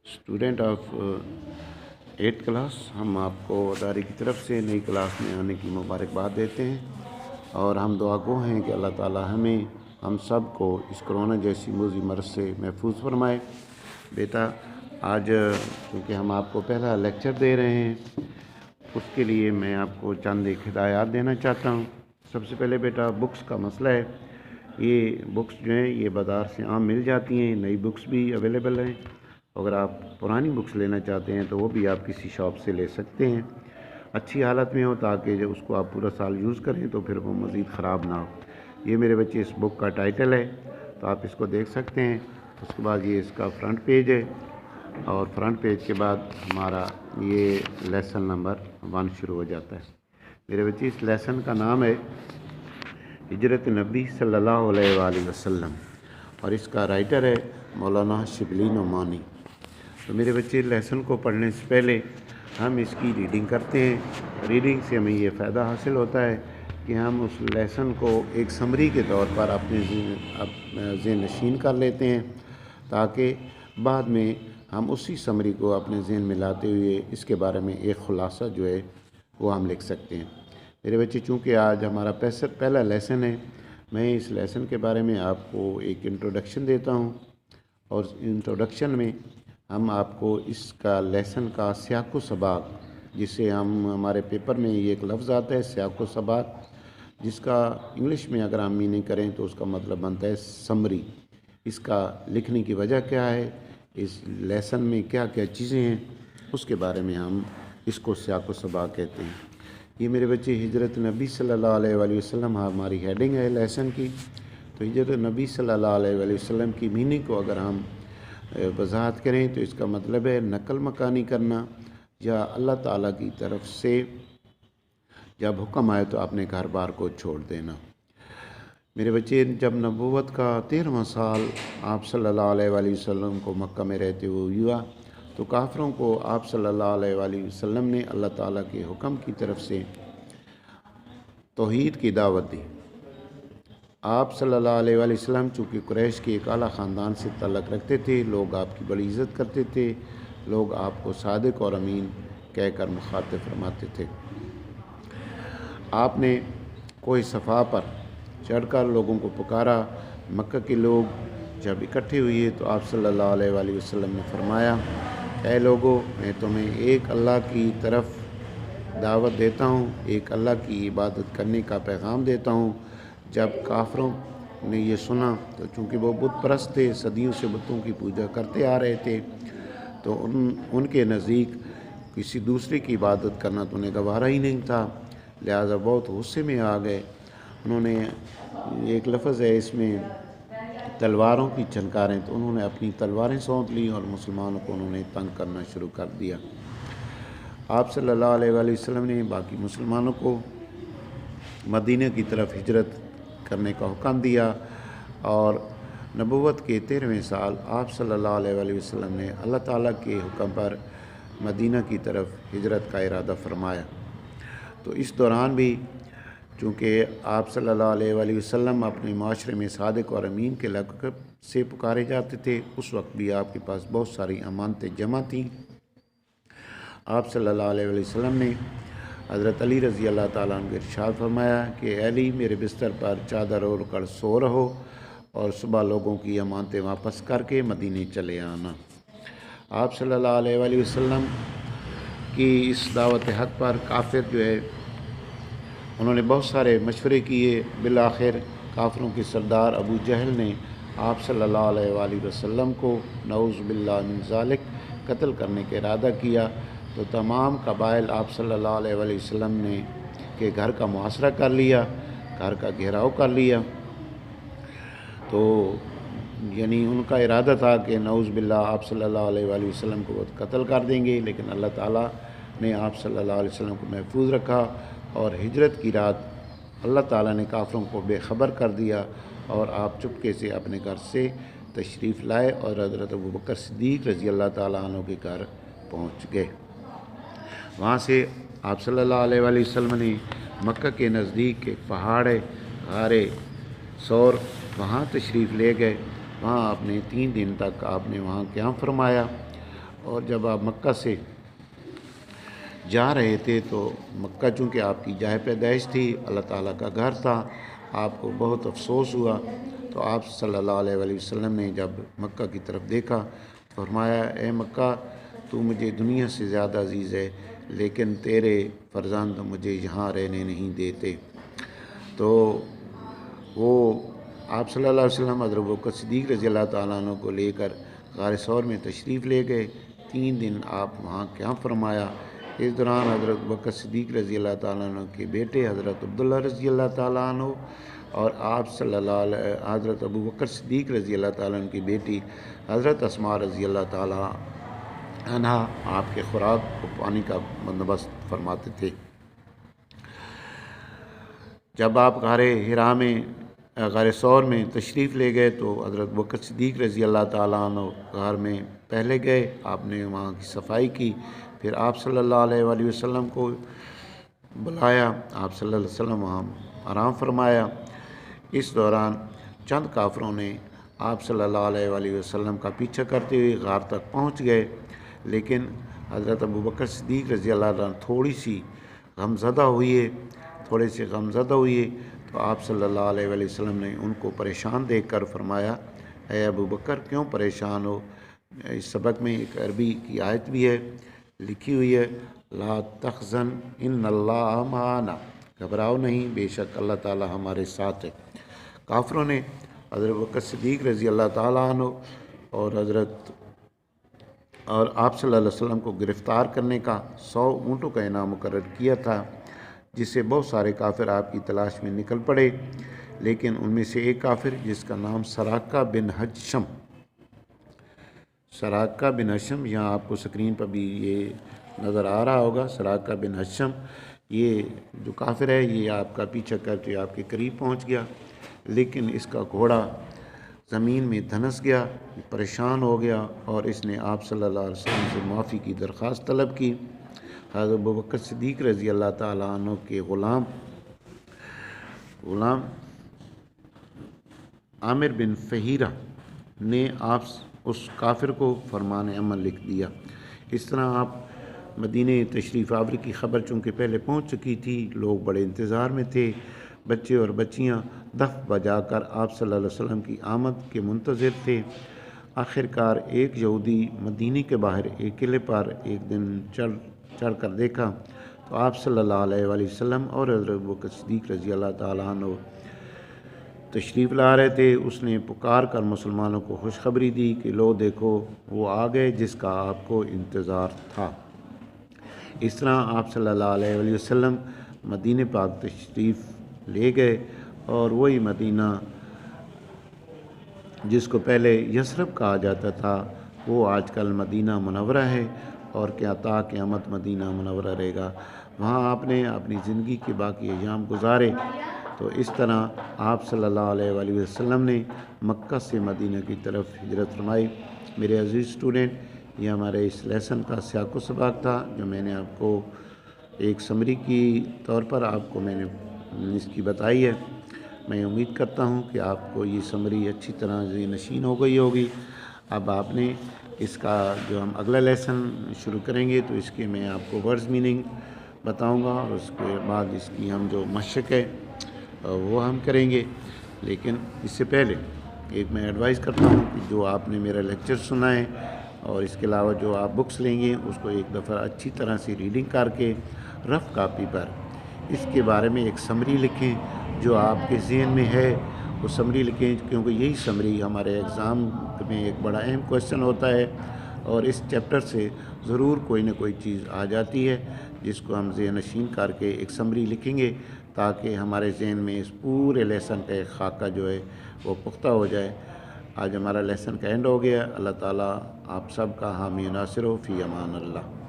Student of 8th class, हम आपको अदारे की तरफ से नई क्लास में आने की मुबारकबाद देते हैं और हम दुआ गो हैं कि अल्लाह ताला हमें हम सब को इस कोरोना जैसी मूज़ी मर्ज़ से महफूज फरमाए। बेटा, आज क्योंकि हम आपको पहला लेक्चर दे रहे हैं, उसके लिए मैं आपको चंद एक हिदायत देना चाहता हूँ। सबसे पहले बेटा, बुक्स का मसला है। ये बुक्स जो हैं ये बाज़ार से आम मिल जाती हैं, नई बुक्स भी अवेलेबल हैं। अगर आप पुरानी बुक्स लेना चाहते हैं तो वो भी आप किसी शॉप से ले सकते हैं, अच्छी हालत में हो, ताकि जब उसको आप पूरा साल यूज़ करें तो फिर वो मज़ीद ख़राब ना हो। ये मेरे बच्चे इस बुक का टाइटल है, तो आप इसको देख सकते हैं। उसके बाद ये इसका फ्रंट पेज है और फ्रंट पेज के बाद हमारा ये लेसन नंबर 1 शुरू हो जाता है। मेरे बच्चे, इस लेसन का नाम है हिजरत नबी सल्लल्लाहु अलैहि वसल्लम और इसका राइटर है मौलाना शिबली नोमानी। तो मेरे बच्चे, लेसन को पढ़ने से पहले हम इसकी रीडिंग करते हैं। रीडिंग से हमें ये फ़ायदा हासिल होता है कि हम उस लेसन को एक समरी के तौर पर अपने ज़हन नशीन कर लेते हैं, ताकि बाद में हम उसी समरी को अपने ज़हन में लाते हुए इसके बारे में एक ख़ुलासा जो है वो हम लिख सकते हैं। मेरे बच्चे, चूँकि आज हमारा पहला लेसन है, मैं इस लेसन के बारे में आपको एक इंट्रोडक्शन देता हूँ और इंट्रोडक्शन में हम आपको इसका लेसन का सियाक़ो सबाक़, जिसे हम हमारे पेपर में ये एक लफ्ज़ आता है सियाक़ो सबाक़, जिसका इंग्लिश में अगर हम मीनिंग करें तो उसका मतलब बनता है समरी। इसका लिखने की वजह क्या है, इस लेसन में क्या क्या चीज़ें हैं, उसके बारे में हम इसको सियाक़ो सबाक़ कहते हैं। ये मेरे बच्चे हिजरत नबी सल्लल्लाहु अलैहि वसल्लम हमारी हेडिंग है लेसन की। तो हिजरत नबी सल्लल्लाहु अलैहि वसल्लम की मीनिंग को अगर हम वजाहत करें तो इसका मतलब है नकल मकानी करना, या अल्लाह ताला की तरफ से जब हुक्म आए तो अपने घर बार को छोड़ देना। मेरे बच्चे, जब नबूवत का 13वां साल आप सल्लल्लाहु अलैहि वसल्लम को मक्का में रहते हुए हुआ, तो काफ़िरों को आप सल्लल्लाहु अलैहि वसल्लम ने अल्लाह ताला के हुक्म की तरफ से तौहीद की दावत दी। आप सल्लल्लाहु अलैहि वसल्लम चूँकि कुरैश के एक आला ख़ानदान से तल्लुक़ रखते थे, लोग आपकी बड़ी इज़्ज़त करते थे, लोग आपको सादिक और अमीन कहकर मुखातिब फरमाते थे। आपने कोई सफ़ा पर चढ़कर लोगों को पुकारा। मक्का के लोग जब इकट्ठे हुए तो आप सल्लल्लाहु अलैहि वसल्लम ने फरमाया, ऐ लोगो, मैं तुम्हें एक अल्लाह की तरफ दावत देता हूँ, एक अल्लाह की इबादत करने का पैगाम देता हूँ। जब काफ़िरों ने ये सुना तो चूँकि वो बुत परस्त थे, सदियों से बुतों की पूजा करते आ रहे थे, तो उनके नज़दीक किसी दूसरे की इबादत करना तो उन्हें गवारा ही नहीं था। लिहाजा बहुत गुस्से में आ गए। उन्होंने, एक लफ्ज़ है इसमें तलवारों की झनकारें, तो उन्होंने अपनी तलवारें सौंप ली और मुसलमानों को उन्होंने तंग करना शुरू कर दिया। आप सल्लल्लाहु अलैहि वसल्लम ने बाकी मुसलमानों को मदीने की तरफ हिजरत करने का हुक्म दिया और नबूवत के 13वें साल आप सल्लल्लाहु अलैहि वसल्लम ने अल्लाह ताला के हुक्म पर मदीना की तरफ हिजरत का इरादा फरमाया। तो इस दौरान भी चूँकि आप सल्लल्लाहु अलैहि वसल्लम अपने माशरे में सादिक और अमीन के लक़ब से पुकारे जाते थे, उस वक्त भी आपके पास बहुत सारी अमानतें जमा थीं। आप सल्लल्लाहु अलैहि वसल्लम ने हज़रत अली रज़ी अल्लाह ताला अन्हु को इरशाद फरमाया कि अली, मेरे बिस्तर पर चादर ओढ़ कर सो रहो और सुबह लोगों की अमानतें वापस करके मदीने चले आना। आप सल्लल्लाहु अलैहि वसल्लम की इस दावत हक़ पर काफ़िर जो है उन्होंने बहुत सारे मशवरे किए। बिलाखिर काफ़िरों के सरदार अबू जहल ने आप सल्लल्लाहु अलैहि वसल्लम को नऊज़ बिल्लाह मिन ज़ालिक कत्ल करने का इरादा किया। तो तमाम कबाइल आप सल्लल्लाहु अलैहि वसल्लम ने के घर का मुहासरा कर लिया, घर का घेराव कर लिया। तो यानी उनका इरादा था कि नऊज़ बिल्लाह आप सल्लल्लाहु अलैहि वसल्लम को वो कत्ल कर देंगे, लेकिन अल्लाह ताला ने आप सल्लल्लाहु अलैहि वसल्लम को महफूज रखा और हिजरत की रात अल्लाह ताला ने काफ़िरों को बेखबर कर दिया और आप चुपके से अपने घर से तशरीफ़ लाए और हज़रत अबू बकर सिद्दीक़ रज़ी अल्लाह ताला अन्हु के घर पहुँच गए। वहाँ से आप सल्लल्लाहु अलैहि वसल्लम ने मक्का के नज़दीक एक पहाड़ है, गारे सौर, वहाँ तशरीफ़ ले गए। वहाँ आपने 3 दिन तक आपने वहाँ क़याम फरमाया اور جب آپ مکہ سے جا رہے تھے تو مکہ چونکہ آپ کی جائے پیدائش تھی، اللہ تعالیٰ کا گھر تھا، آپ کو بہت افسوس ہوا، تو آپ صلی اللہ علیہ وآلہ وسلم نے جب مکہ کی طرف دیکھا فرمایا اے مکہ تو مجھے دنیا سے زیادہ عزیز ہے، لیکن تیرے فرزند مجھے یہاں رہنے نہیں دیتے۔ تو وہ آپ صلی اللہ علیہ وسلم حضرت ابوبکر صدیق رضی اللہ تعالیٰ عنہ کو لے کر غار ثور میں تشریف لے گئے۔ 3 دن آپ وہاں قیام فرمایا۔ اس دوران حضرت ابوبکر صدیق رضی اللہ تعالیٰ عنہ کے بیٹے حضرت عبداللہ رضی اللہ تعالیٰ عنہ اور آپ صلی اللہ علیہ حضرت ابوبکر صدیق رضی اللہ تعالیٰ عنہ کی بیٹی حضرت اسماء رضی اللہ تعالیٰ عنہ آپ کے خوراک و پانی کا بندوبست فرماتے تھے۔ جب آپ غار ثور میں تشریف لے گئے تو حضرت ابوبکر صدیق رضی اللہ تعالیٰ عنہ غار میں پہلے گئے، آپ نے وہاں کی صفائی کی، پھر آپ صلی اللہ علیہ وآلہ وسلم کو بلایا، آپ صلی اللہ علیہ وسلم وہاں آرام فرمایا۔ اس دوران چند کافروں نے آپ صلی اللہ علیہ وآلہ وسلم کا پیچھا کرتے ہوئے غار تک پہنچ گئے، لیکن حضرت ابوبکر صدیق رضی اللہ عنہ تھوڑے سے غمزدہ ہوئے تو آپ صلی اللہ علیہ وآلہ وسلم نے ان کو پریشان دیکھ کر فرمایا اے ابوبکر کیوں پریشان ہو؟ اس سبق میں ایک عربی کی آیت بھی ہے، لکھی ہوئی ہے لا تحزن ان اللہ معنا، گھبراؤ نہیں بے شک اللہ تعالیٰ ہمارے ساتھ ہے۔ کافروں نے حضرت ابوبکر صدیق رضی اللہ تعالیٰ عنہ اور آپ صلی اللہ علیہ وسلم کو گرفتار کرنے کا 100 اونٹوں کا انعام مقرر کیا تھا، جس سے بہت سارے کافر آپ کی تلاش میں نکل پڑے، لیکن ان میں سے ایک کافر جس کا نام سراقہ بن حشم یہاں آپ کو سکرین پر بھی یہ نظر آ رہا ہوگا، سراقہ بن حشم، یہ جو کافر ہے یہ آپ کا پیچھا کرتے آپ کے قریب پہنچ گیا، لیکن اس کا گھوڑا زمین میں دھنس گیا، پریشان ہو گیا اور اس نے آپ صلی اللہ علیہ وسلم سے معافی کی درخواست طلب کی۔ حضرت ابوبکر صدیق رضی اللہ تعالیٰ عنہ کے غلام عامر بن فہیرہ نے آپ اس کافر کو فرمان عمل لکھ دیا۔ اس طرح آپ مدینہ تشریف آوری کی خبر چونکہ پہلے پہنچ چکی تھی، لوگ بڑے انتظار میں تھے، بچے اور بچیاں دف بجا کر آپ صلی اللہ علیہ وسلم کی آمد کے منتظر تھے۔ آخر کار ایک یہودی مدینہ کے باہر ایک قلعے پر ایک دن چڑھ کر دیکھا تو آپ صلی اللہ علیہ وآلہ وسلم اور حضرت ابوبکر صدیق رضی اللہ تعالیٰ عنہ تشریف لا رہے تھے۔ اس نے پکار کر مسلمانوں کو خوشخبری دی کہ لو دیکھو وہ آ گئے جس کا آپ کو انتظار تھا۔ اس طرح آپ صلی اللہ علیہ وآلہ وسلم مدینہ پاک تشریف لے گئے اور وہی مدینہ جس کو پہلے یثرب کہا جاتا تھا وہ آج کل مدینہ منورہ ہے اور کیا تا قیامت مدینہ منورہ رہے گا۔ وہاں آپ نے اپنی زندگی کے باقی ایام گزارے۔ تو اس طرح آپ صلی اللہ علیہ وآلہ وسلم نے مکہ سے مدینہ کی طرف ہجرت فرمائی۔ میرے عزیز اسٹوڈنٹ، یہ ہمارے اس لیسن کا سیاق و سباق تھا جو میں نے آپ کو ایک سمری کی طور پر آپ کو میں نے اس کی بتائی ہے۔ میں امید کرتا ہوں کہ آپ کو یہ سمری اچھی طرح ذہن نشین ہو گئی ہوگی۔ اب آپ نے اس کا جو ہم اگلا لیسن شروع کریں گے تو اس کے میں آپ کو ورڈز میننگ بتاؤں گا اور اس کے بعد اس کی ہم جو مشق ہے وہ ہم کریں گے۔ لیکن اس سے پہلے ایک میں ایڈوائز کرتا ہوں کہ جو آپ نے میرا لیکچر سنا ہے اور اس کے علاوہ جو آپ بکس لیں گے اس کو ایک دفعہ اچھی طرح سے ریڈنگ کر کے رف کاپی پر اس کے بارے میں ایک سمری لکھیں جو آپ کے ذہن میں ہے، وہ سمری لکھیں، کیونکہ یہی سمری ہمارے ایگزام میں ایک بڑا اہم کویشچن ہوتا ہے اور اس چیپٹر سے ضرور کوئی نہ کوئی چیز آ جاتی ہے جس کو ہم ذہن نشین کر کے ایک سمری لکھیں گے تاکہ ہمارے ذہن میں اس پورے لیسن کا ایک خاکہ جو ہے وہ پختہ ہو جائے۔ آج ہمارا لیسن کا اینڈ ہو گیا۔ اللہ تعالیٰ آپ سب کا حامی و ناصر ہو، فی امان اللہ۔